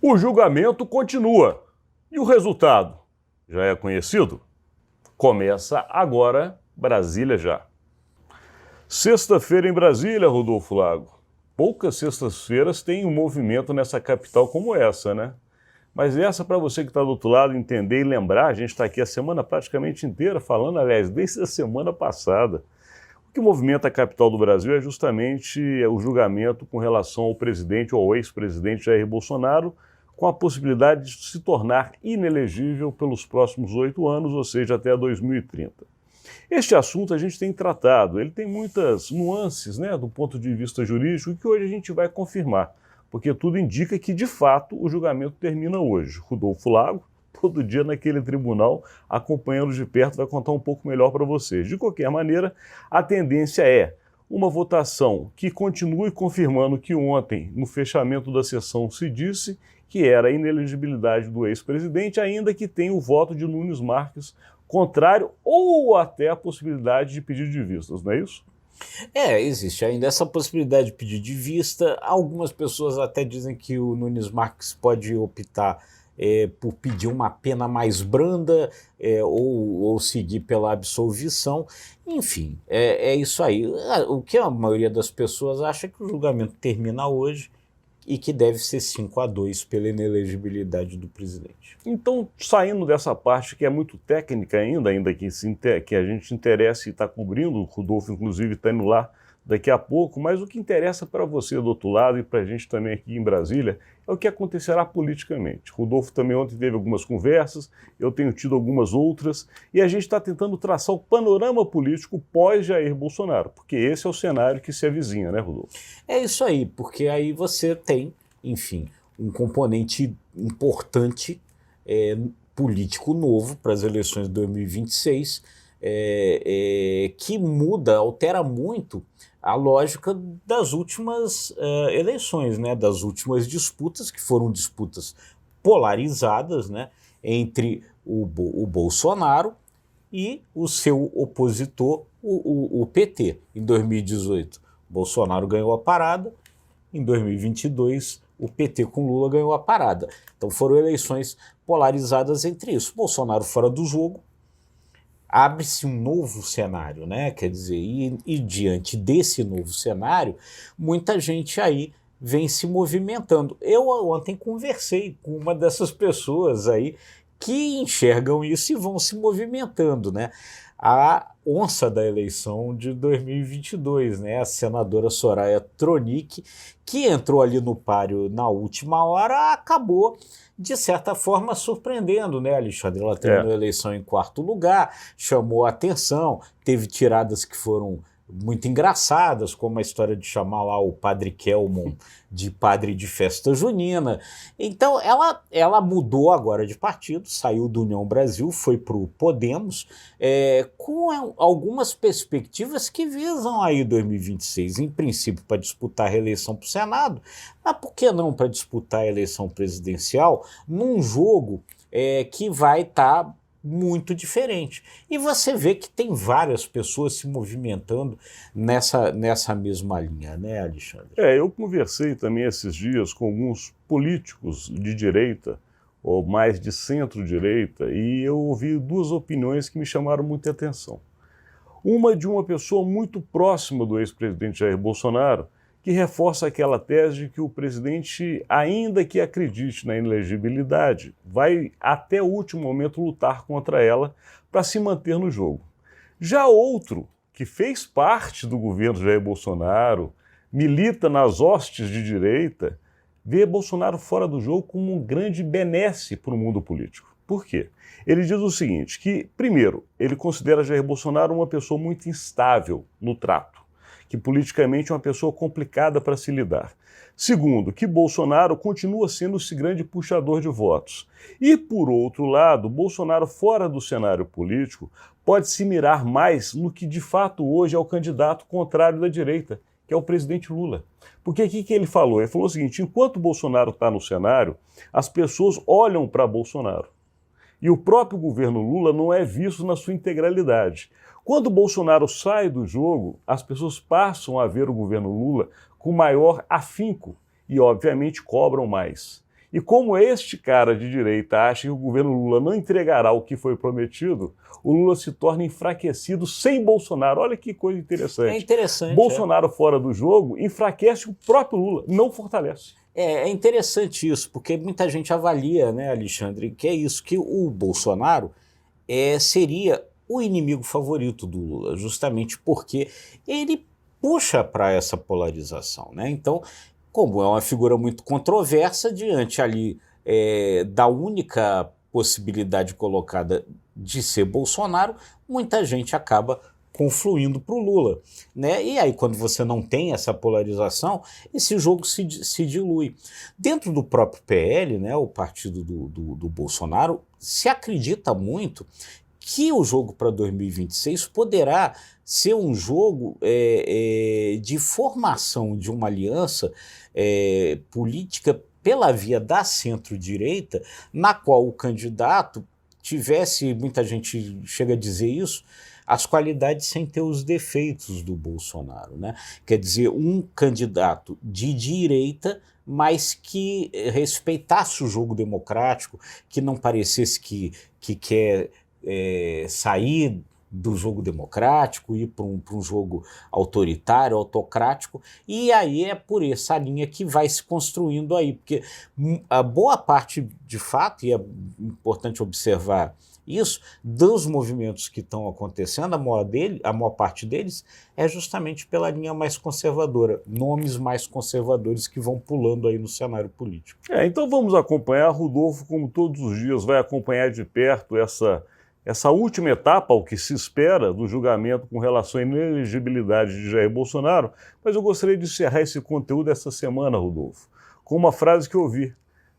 O julgamento continua. E o resultado? Já é conhecido? Começa agora, Brasília já. Sexta-feira em Brasília, Rodolfo Lago. Poucas sextas-feiras tem um movimento nessa capital como essa, né? Mas essa, para você que está do outro lado, entender e lembrar, a gente está aqui a semana praticamente inteira falando, aliás, desde a semana passada. O que movimenta a capital do Brasil é justamente o julgamento com relação ao presidente ou ao ex-presidente Jair Bolsonaro, com a possibilidade de se tornar inelegível pelos próximos 8 anos, ou seja, até 2030. Este assunto a gente tem tratado, ele tem muitas nuances, né, do ponto de vista jurídico, que hoje a gente vai confirmar, porque tudo indica que, de fato, o julgamento termina hoje. Rodolfo Lago, todo dia naquele tribunal, acompanhando de perto, vai contar um pouco melhor para vocês. De qualquer maneira, a tendência é uma votação que continue confirmando que ontem, no fechamento da sessão, se disse que era a inelegibilidade do ex-presidente, ainda que tenha o voto de Nunes Marques contrário ou até a possibilidade de pedido de vistas, não é isso? Existe ainda essa possibilidade de pedir de vista. Algumas pessoas até dizem que o Nunes Marques pode optar por pedir uma pena mais branda ou seguir pela absolvição. Enfim, é isso aí. O que a maioria das pessoas acha é que o julgamento termina hoje e que deve ser 5-2 pela inelegibilidade do presidente. Então, saindo dessa parte que é muito técnica ainda que a gente interessa e está cobrindo, o Rodolfo inclusive está indo lá daqui a pouco, mas o que interessa para você do outro lado e para a gente também aqui em Brasília é o que acontecerá politicamente. Rodolfo também ontem teve algumas conversas, eu tenho tido algumas outras, e a gente está tentando traçar o panorama político pós-Jair Bolsonaro, porque esse é o cenário que se avizinha, né, Rodolfo? É isso aí, porque aí você tem, enfim, um componente importante político novo para as eleições de 2026, que muda, altera muito a lógica das últimas eleições, né, das últimas disputas, que foram disputas polarizadas, né, entre o Bolsonaro e o seu opositor, o PT, em 2018. Bolsonaro ganhou a parada, em 2022 o PT com Lula ganhou a parada. Então foram eleições polarizadas entre isso. Bolsonaro fora do jogo, abre-se um novo cenário, né? Quer dizer, e diante desse novo cenário, muita gente aí vem se movimentando. Eu ontem conversei com uma dessas pessoas aí que enxergam isso e vão se movimentando, né? A onça da eleição de 2022, né? A senadora Soraya Tronic, que entrou ali no páreo na última hora, acabou de certa forma surpreendendo, né, Alexandre? Ela terminou a eleição em quarto lugar, chamou a atenção, teve tiradas que foram muito engraçadas, como a história de chamar lá o padre Kelmon de padre de festa junina. Então ela mudou agora de partido, saiu do União Brasil, foi para o Podemos, com algumas perspectivas que visam aí 2026, em princípio para disputar a reeleição para o Senado, mas por que não para disputar a eleição presidencial num jogo que vai estar muito diferente. E você vê que tem várias pessoas se movimentando nessa mesma linha, né, Alexandre? Eu conversei também esses dias com alguns políticos de direita, ou mais de centro-direita, e eu ouvi duas opiniões que me chamaram muita atenção. Uma de uma pessoa muito próxima do ex-presidente Jair Bolsonaro, que reforça aquela tese de que o presidente, ainda que acredite na inelegibilidade, vai até o último momento lutar contra ela para se manter no jogo. Já outro, que fez parte do governo Jair Bolsonaro, milita nas hostes de direita, vê Bolsonaro fora do jogo como um grande benesse para o mundo político. Por quê? Ele diz o seguinte, que, primeiro, ele considera Jair Bolsonaro uma pessoa muito instável no trato, que politicamente é uma pessoa complicada para se lidar. Segundo, que Bolsonaro continua sendo esse grande puxador de votos. E, por outro lado, Bolsonaro, fora do cenário político, pode se mirar mais no que de fato hoje é o candidato contrário da direita, que é o presidente Lula. Porque o que ele falou? Ele falou o seguinte, enquanto Bolsonaro está no cenário, as pessoas olham para Bolsonaro. E o próprio governo Lula não é visto na sua integralidade. Quando Bolsonaro sai do jogo, as pessoas passam a ver o governo Lula com maior afinco e, obviamente, cobram mais. E como este cara de direita acha que o governo Lula não entregará o que foi prometido, o Lula se torna enfraquecido sem Bolsonaro. Olha que coisa interessante. É interessante. Bolsonaro fora do jogo enfraquece o próprio Lula, não fortalece. É interessante isso, porque muita gente avalia, né, Alexandre, que é isso, que o Bolsonaro seria o inimigo favorito do Lula, justamente porque ele puxa para essa polarização, né? Então, como é uma figura muito controversa, diante ali da única possibilidade colocada de ser Bolsonaro, muita gente acaba confluindo para o Lula, né? E aí, quando você não tem essa polarização, esse jogo se dilui. Dentro do próprio PL, né, o partido do Bolsonaro, se acredita muito que o jogo para 2026 poderá ser um jogo de formação de uma aliança política pela via da centro-direita, na qual o candidato tivesse, muita gente chega a dizer isso, as qualidades sem ter os defeitos do Bolsonaro, né? Quer dizer, um candidato de direita, mas que respeitasse o jogo democrático, que não parecesse que quer sair do jogo democrático, ir para um jogo autoritário, autocrático, e aí é por essa linha que vai se construindo aí, porque a boa parte, de fato, e é importante observar isso, dos movimentos que estão acontecendo, a maior parte deles é justamente pela linha mais conservadora, nomes mais conservadores que vão pulando aí no cenário político. Então vamos acompanhar. Rodolfo, como todos os dias, vai acompanhar de perto essa última etapa, o que se espera do julgamento com relação à inelegibilidade de Jair Bolsonaro, mas eu gostaria de encerrar esse conteúdo essa semana, Rodolfo, com uma frase que eu ouvi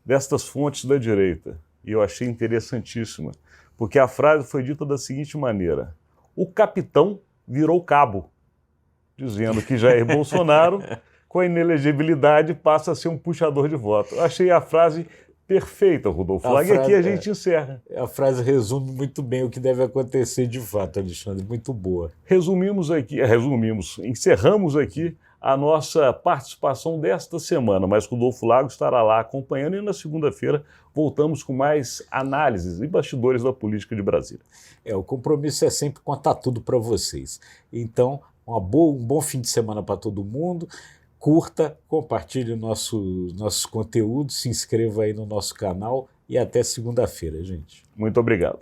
destas fontes da direita, e eu achei interessantíssima, porque a frase foi dita da seguinte maneira: o capitão virou cabo, dizendo que Jair Bolsonaro, com a inelegibilidade, passa a ser um puxador de voto. Eu achei a frase perfeita, Rodolfo. E aqui a gente encerra. A frase resume muito bem o que deve acontecer de fato, Alexandre, muito boa. Encerramos aqui a nossa participação desta semana, mas Rodolfo Lago estará lá acompanhando e na segunda-feira voltamos com mais análises e bastidores da política de Brasília. O compromisso é sempre contar tudo para vocês. Então, um bom fim de semana para todo mundo. Curta, compartilhe nossos conteúdos, se inscreva aí no nosso canal e até segunda-feira, gente. Muito obrigado.